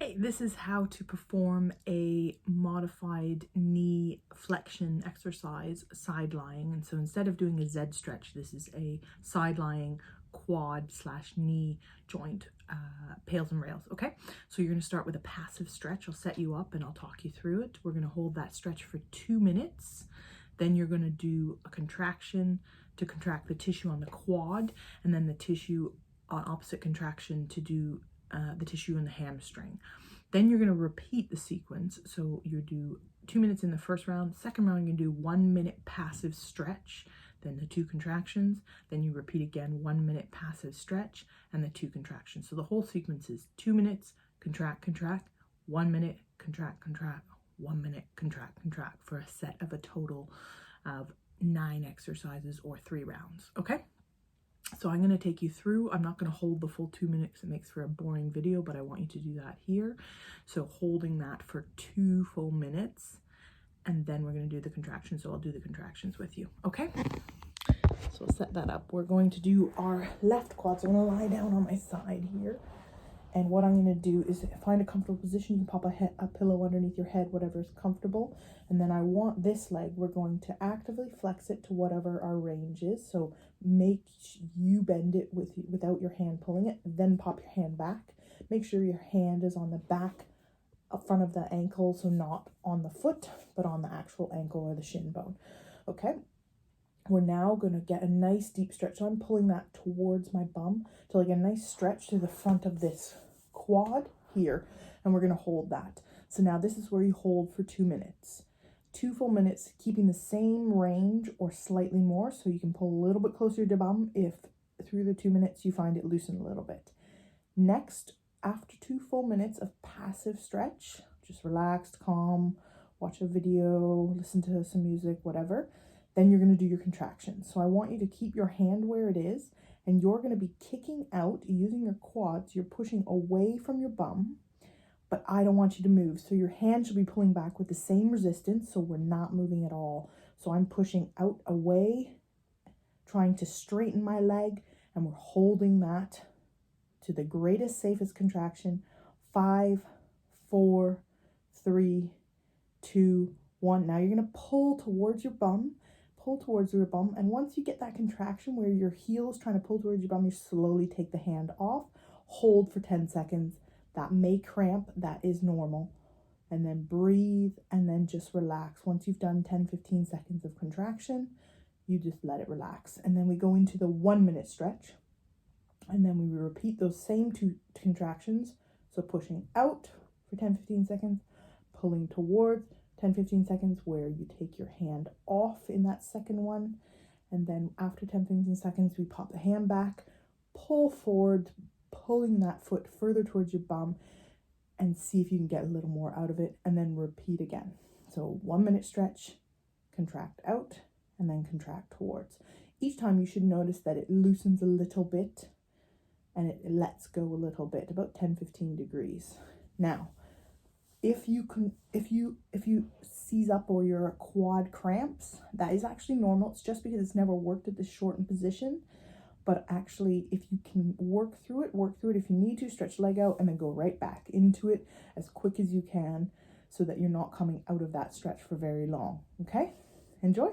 Hey, this is how to perform a modified knee flexion exercise side lying. And so instead of doing a Z stretch, this is a side lying quad / knee joint pails and rails. Okay, so you're going to start with a passive stretch. I'll set you up and I'll talk you through it. We're going to hold that stretch for 2 minutes. Then you're going to do a contraction to contract the tissue on the quad, and then the tissue on opposite contraction to do the tissue in the hamstring. Then you're going to repeat the sequence. So you do 2 minutes in the first round. Second round, you're going to do 1 minute passive stretch, then the 2 contractions. Then you repeat again 1 minute passive stretch and the 2 contractions. So the whole sequence is 2 minutes, contract, contract, 1 minute, contract, contract, 1 minute, contract, contract, for a set of a total of 9 exercises or 3 rounds. Okay? So I'm going to take you through. I'm not going to hold the full 2 minutes. It makes for a boring video, but I want you to do that here. So holding that for 2 full minutes, and then we're going to do the contractions. So I'll do the contractions with you. Okay. So I'll set that up. We're going to do our left quad. So I'm going to lie down on my side here. And what I'm going to do is find a comfortable position. You can pop a pillow underneath your head, whatever is comfortable. And then I want this leg, we're going to actively flex it to whatever our range is. So make you bend it without your hand pulling it. Then pop your hand back. Make sure your hand is on the back, front of the ankle. So not on the foot, but on the actual ankle or the shin bone. Okay. We're now going to get a nice deep stretch. So I'm pulling that towards my bum to like a nice stretch to the front of this quad here, and we're going to hold that. So now this is where you hold for 2 minutes. 2 full minutes, keeping the same range or slightly more, so you can pull a little bit closer to your bum if through the 2 minutes you find it loosen a little bit. Next, after 2 full minutes of passive stretch, just relaxed, calm, watch a video, listen to some music, whatever, then you're going to do your contractions. So I want you to keep your hand where it is, and you're going to be kicking out using your quads. You're pushing away from your bum, but I don't want you to move. So your hand should be pulling back with the same resistance, so we're not moving at all. So I'm pushing out away, trying to straighten my leg, and we're holding that to the greatest, safest contraction. 5, 4, 3, 2, 1. Now you're going to pull towards your bum. Pull towards your bum, and once you get that contraction where your heel is trying to pull towards your bum, you slowly take the hand off, hold for 10 seconds. That may cramp, that is normal. And then breathe, and then just relax. Once you've done 10-15 seconds of contraction, you just let it relax. And then we go into the 1 minute stretch, and then we repeat those same 2 contractions. So pushing out for 10-15 seconds, pulling towards 10-15 seconds, where you take your hand off in that second one. And then after 10-15 seconds, we pop the hand back, pull forward, pulling that foot further towards your bum, and see if you can get a little more out of it, and then repeat again. So 1 minute stretch, contract out, and then contract towards. Each time you should notice that it loosens a little bit and it lets go a little bit, about 10-15 degrees. Now, if you seize up or your quad cramps, that is actually normal. It's just because it's never worked at this shortened position. But actually, if you can work through it. If you need to, stretch the leg out and then go right back into it as quick as you can, so that you're not coming out of that stretch for very long. Okay? Enjoy.